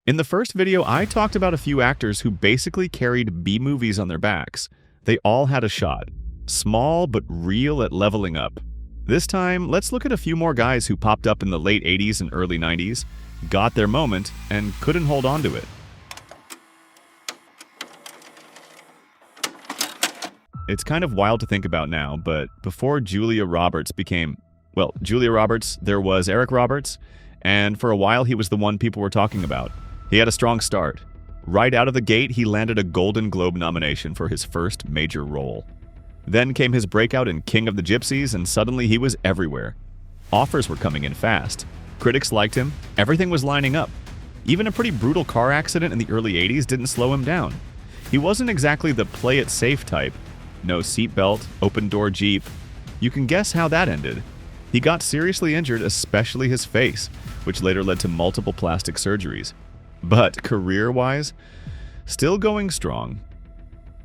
In the first video, I talked about a few actors who basically carried B movies on their backs. They all had a shot. Small but real at leveling up. This time, let's look at a few more guys who popped up in the late 80s and early 90s, got their moment, and couldn't hold on to it. It's kind of wild to think about now, but before Julia Roberts Julia Roberts, there was Eric Roberts, and for a while he was the one people were talking about. He had a strong start. Right out of the gate, he landed a Golden Globe nomination for his first major role. Then came his breakout in King of the Gypsies, and suddenly he was everywhere. Offers were coming in fast. Critics liked him. Everything was lining up. Even a pretty brutal car accident in the early 80s didn't slow him down. He wasn't exactly the play-it-safe type. No seatbelt, open-door Jeep. You can guess how that ended. He got seriously injured, especially his face, which later led to multiple plastic surgeries. But career-wise, still going strong.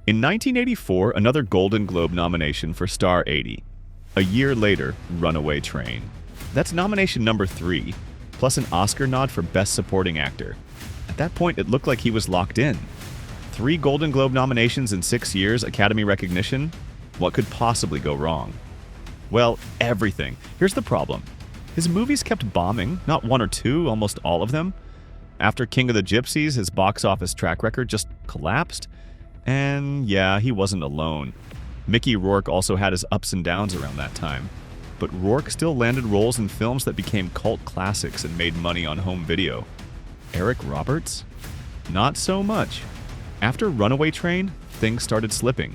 In 1984, another Golden Globe nomination for Star 80. A year later, Runaway Train. That's nomination number 3, plus an Oscar nod for Best Supporting Actor. At that point, it looked like he was locked in. 3 Golden Globe nominations in 6 years, Academy recognition? What could possibly go wrong? Well, everything. Here's the problem. His movies kept bombing, not 1 or 2, almost all of them. After King of the Gypsies, his box office track record just collapsed. And yeah, he wasn't alone. Mickey Rourke also had his ups and downs around that time. But Rourke still landed roles in films that became cult classics and made money on home video. Eric Roberts? Not so much. After Runaway Train, things started slipping.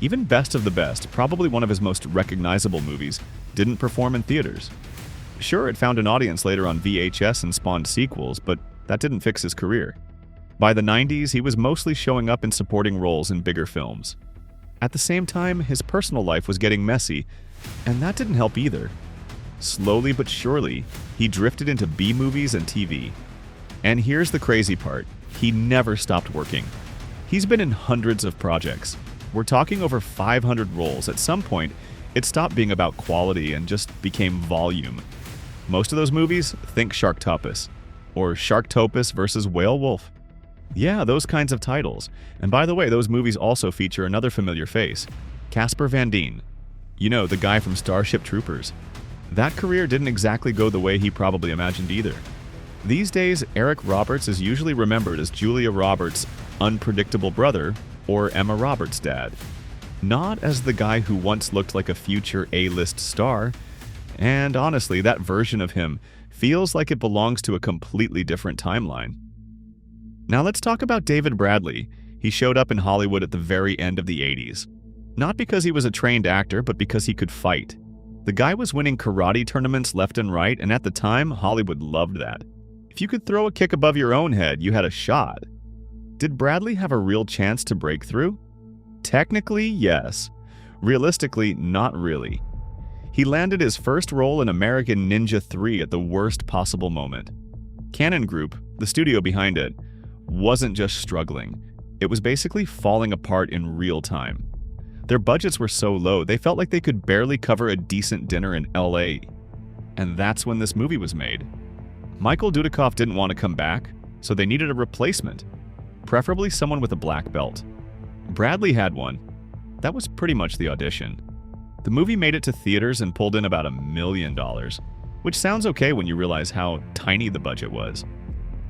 Even Best of the Best, probably one of his most recognizable movies, didn't perform in theaters. Sure, it found an audience later on VHS and spawned sequels, but that didn't fix his career. By the 90s, he was mostly showing up in supporting roles in bigger films. At the same time, his personal life was getting messy, and that didn't help either. Slowly but surely, he drifted into B movies and TV. And here's the crazy part. He never stopped working. He's been in hundreds of projects. We're talking over 500 roles. At some point, it stopped being about quality and just became volume. Most of those movies, think Sharktopus. Or Sharktopus versus Whale Wolf. Yeah, those kinds of titles. And by the way, those movies also feature another familiar face, Casper Van Dien. You know, the guy from Starship Troopers. That career didn't exactly go the way he probably imagined either. These days, Eric Roberts is usually remembered as Julia Roberts' unpredictable brother or Emma Roberts' dad. Not as the guy who once looked like a future A-list star. And honestly, that version of him feels like it belongs to a completely different timeline. Now let's talk about David Bradley. He showed up in Hollywood at the very end of the 80s. Not because he was a trained actor, but because he could fight. The guy was winning karate tournaments left and right, and at the time, Hollywood loved that. If you could throw a kick above your own head, you had a shot. Did Bradley have a real chance to break through? Technically, yes. Realistically, not really. He landed his first role in American Ninja 3 at the worst possible moment. Cannon Group, the studio behind it, wasn't just struggling. It was basically falling apart in real time. Their budgets were so low, they felt like they could barely cover a decent dinner in LA. And that's when this movie was made. Michael Dudikoff didn't want to come back, so they needed a replacement. Preferably someone with a black belt. Bradley had one. That was pretty much the audition. The movie made it to theaters and pulled in about $1 million, which sounds okay when you realize how tiny the budget was.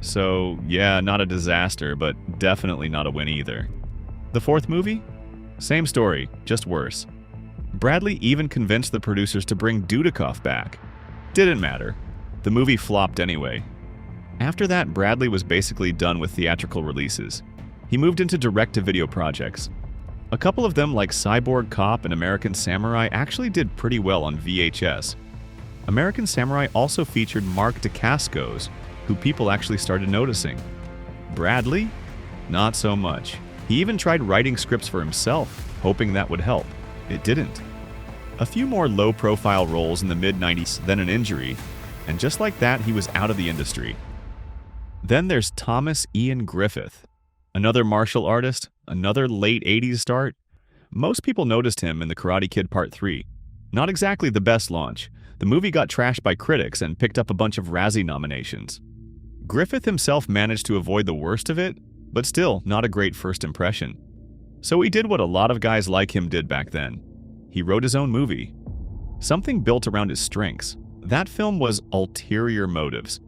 So, yeah, not a disaster, but definitely not a win either. The fourth movie? Same story, just worse. Bradley even convinced the producers to bring Dudikoff back. Didn't matter. The movie flopped anyway. After that, Bradley was basically done with theatrical releases. He moved into direct-to-video projects. A couple of them, like Cyborg Cop and American Samurai, actually did pretty well on VHS. American Samurai also featured Mark Dacascos, who people actually started noticing. Bradley? Not so much. He even tried writing scripts for himself, hoping that would help. It didn't. A few more low-profile roles in the mid-90s, then an injury, and just like that, he was out of the industry. Then there's Thomas Ian Griffith. Another martial artist, another late 80s start. Most people noticed him in The Karate Kid Part 3. Not exactly the best launch. The movie got trashed by critics and picked up a bunch of Razzie nominations. Griffith himself managed to avoid the worst of it, but still not a great first impression. So he did what a lot of guys like him did back then. He wrote his own movie. Something built around his strengths. That film was Ulterior Motives.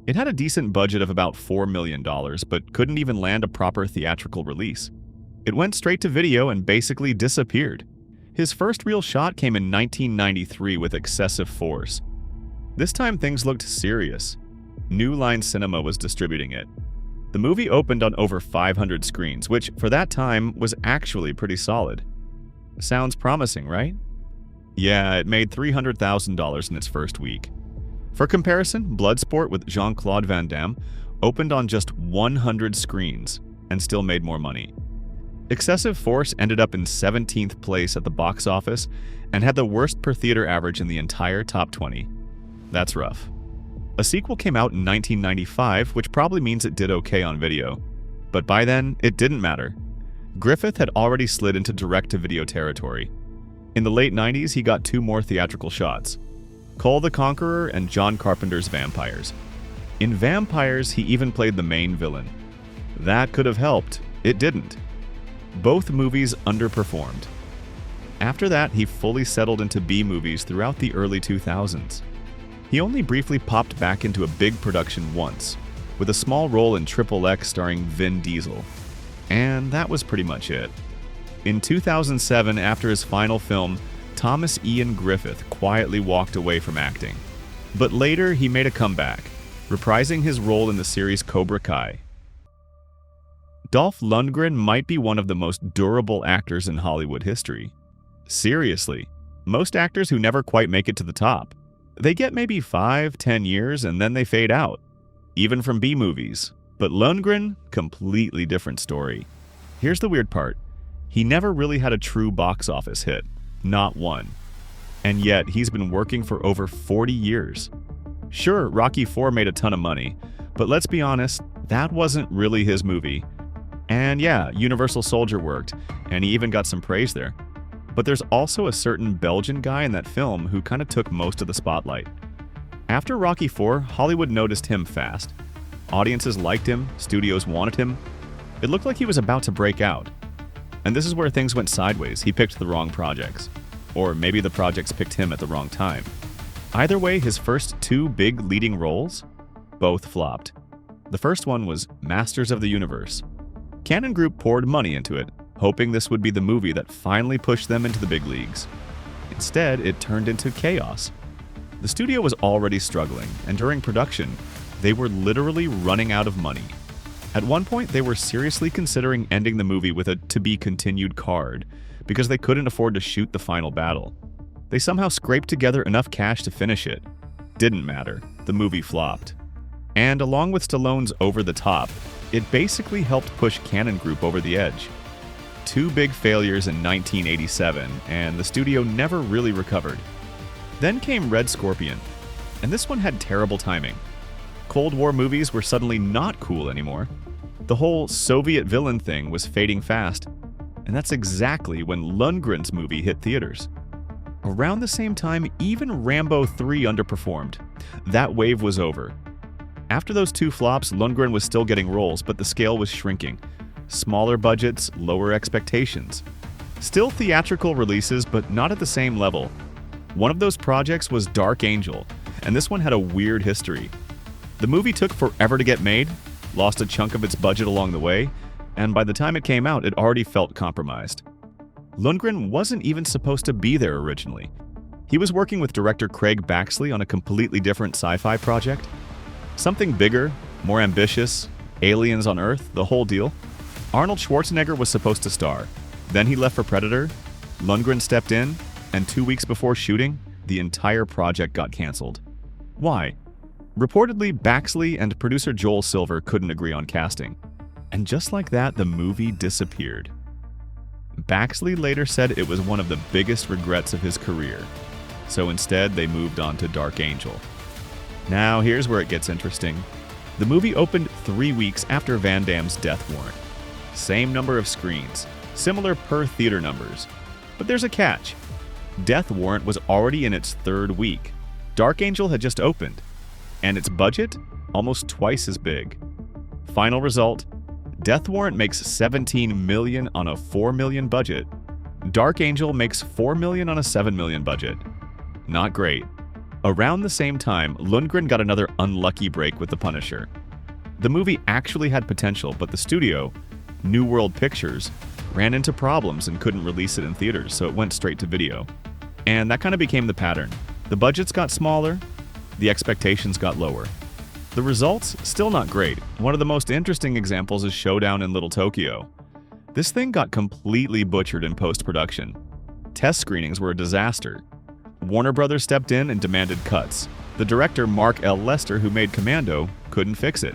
It had a decent budget of about $4 million, but couldn't even land a proper theatrical release. It went straight to video and basically disappeared. His first real shot came in 1993 with Excessive Force. This time things looked serious. New Line Cinema was distributing it. The movie opened on over 500 screens, which for that time was actually pretty solid. Sounds promising, right? Yeah, it made $300,000 in its first week. For comparison, Bloodsport with Jean-Claude Van Damme opened on just 100 screens and still made more money. Excessive Force ended up in 17th place at the box office and had the worst per theater average in the entire top 20. That's rough. A sequel came out in 1995, which probably means it did okay on video. But by then, it didn't matter. Griffith had already slid into direct-to-video territory. In the late 90s, he got 2 more theatrical shots: Kull the Conqueror and John Carpenter's Vampires. In Vampires, he even played the main villain. That could have helped. It didn't. Both movies underperformed. After that, he fully settled into B-movies throughout the early 2000s. He only briefly popped back into a big production once, with a small role in Triple X starring Vin Diesel. And that was pretty much it. In 2007, after his final film, Thomas Ian Griffith quietly walked away from acting. But later, he made a comeback, reprising his role in the series Cobra Kai. Dolph Lundgren might be one of the most durable actors in Hollywood history. Seriously, most actors who never quite make it to the top. They get maybe 5-10 years and then they fade out, even from B-movies. But Lundgren, completely different story. Here's the weird part. He never really had a true box office hit. Not one. And yet, he's been working for over 40 years. Sure, Rocky IV made a ton of money, but let's be honest, that wasn't really his movie. And yeah, Universal Soldier worked, and he even got some praise there. But there's also a certain Belgian guy in that film who kind of took most of the spotlight. After Rocky IV, Hollywood noticed him fast. Audiences liked him, studios wanted him. It looked like he was about to break out. And this is where things went sideways. He picked the wrong projects. Or maybe the projects picked him at the wrong time. Either way, his first 2 big leading roles, both flopped. The first one was Masters of the Universe. Cannon Group poured money into it, hoping this would be the movie that finally pushed them into the big leagues. Instead, it turned into chaos. The studio was already struggling, and during production, they were literally running out of money. At one point, they were seriously considering ending the movie with a to-be-continued card, because they couldn't afford to shoot the final battle. They somehow scraped together enough cash to finish it. Didn't matter. The movie flopped. And along with Stallone's Over the Top, it basically helped push Cannon Group over the edge. 2 big failures in 1987, and the studio never really recovered. Then came Red Scorpion, and this one had terrible timing. Cold War movies were suddenly not cool anymore. The whole Soviet villain thing was fading fast, and that's exactly when Lundgren's movie hit theaters. Around the same time, even Rambo 3 underperformed. That wave was over. After those 2 flops, Lundgren was still getting roles, but the scale was shrinking. Smaller budgets, lower expectations. Still theatrical releases, but not at the same level. One of those projects was Dark Angel, and this one had a weird history. The movie took forever to get made, lost a chunk of its budget along the way, and by the time it came out, it already felt compromised. Lundgren wasn't even supposed to be there originally. He was working with director Craig Baxley on a completely different sci-fi project. Something bigger, more ambitious, aliens on Earth, the whole deal. Arnold Schwarzenegger was supposed to star. Then he left for Predator, Lundgren stepped in, and 2 weeks before shooting, the entire project got canceled. Why? Reportedly, Baxley and producer Joel Silver couldn't agree on casting. And just like that, the movie disappeared. Baxley later said it was one of the biggest regrets of his career. So instead, they moved on to Dark Angel. Now, here's where it gets interesting. The movie opened 3 weeks after Van Damme's Death Warrant. Same number of screens, similar per theater numbers. But there's a catch. Death Warrant was already in its 3rd week. Dark Angel had just opened. And its budget? almost twice as big. Final result, Death Warrant makes $17 million on a $4 million budget. Dark Angel makes $4 million on a $7 million budget. Not great. Around the same time, Lundgren got another unlucky break with The Punisher. The movie actually had potential, but the studio, New World Pictures, ran into problems and couldn't release it in theaters, so it went straight to video. And that kind of became the pattern. The budgets got smaller, the expectations got lower. The results, still not great. One of the most interesting examples is Showdown in Little Tokyo. This thing got completely butchered in post-production. Test screenings were a disaster. Warner Brothers stepped in and demanded cuts. The director, Mark L. Lester, who made Commando, couldn't fix it.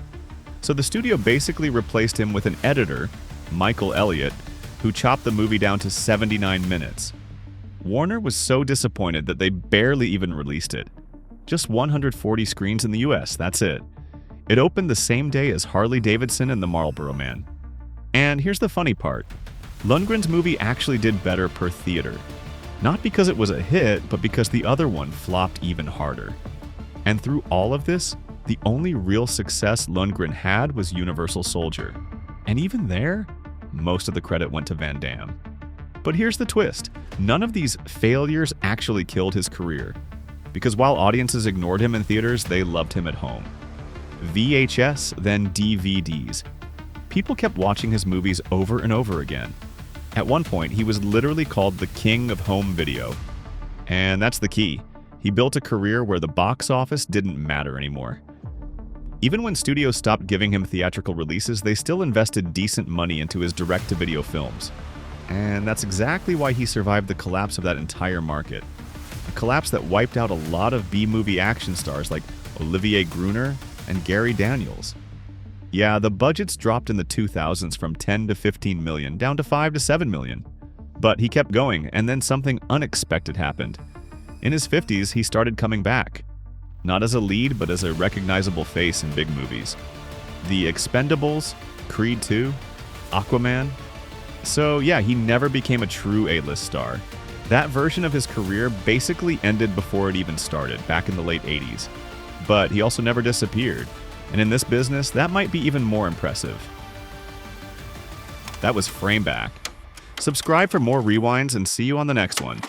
So the studio basically replaced him with an editor, Michael Elliott, who chopped the movie down to 79 minutes. Warner was so disappointed that they barely even released it. Just 140 screens in the US, that's it. It opened the same day as Harley-Davidson and the Marlboro Man. And here's the funny part. Lundgren's movie actually did better per theater. Not because it was a hit, but because the other one flopped even harder. And through all of this, the only real success Lundgren had was Universal Soldier. And even there, most of the credit went to Van Damme. But here's the twist. None of these failures actually killed his career. Because while audiences ignored him in theaters, they loved him at home. VHS, then DVDs. People kept watching his movies over and over again. At one point, he was literally called the king of home video. And that's the key. He built a career where the box office didn't matter anymore. Even when studios stopped giving him theatrical releases, they still invested decent money into his direct-to-video films. And that's exactly why he survived the collapse of that entire market. A collapse that wiped out a lot of B-movie action stars like Olivier Gruner and Gary Daniels. Yeah, the budgets dropped in the 2000s from 10 to 15 million down to 5 to 7 million. But he kept going, and then something unexpected happened. In his 50s, he started coming back. Not as a lead, but as a recognizable face in big movies. The Expendables, Creed 2, Aquaman. So yeah, he never became a true A-list star. That version of his career basically ended before it even started, back in the late 80s. But he also never disappeared. And in this business, that might be even more impressive. That was Frame Back. Subscribe for more rewinds and see you on the next one.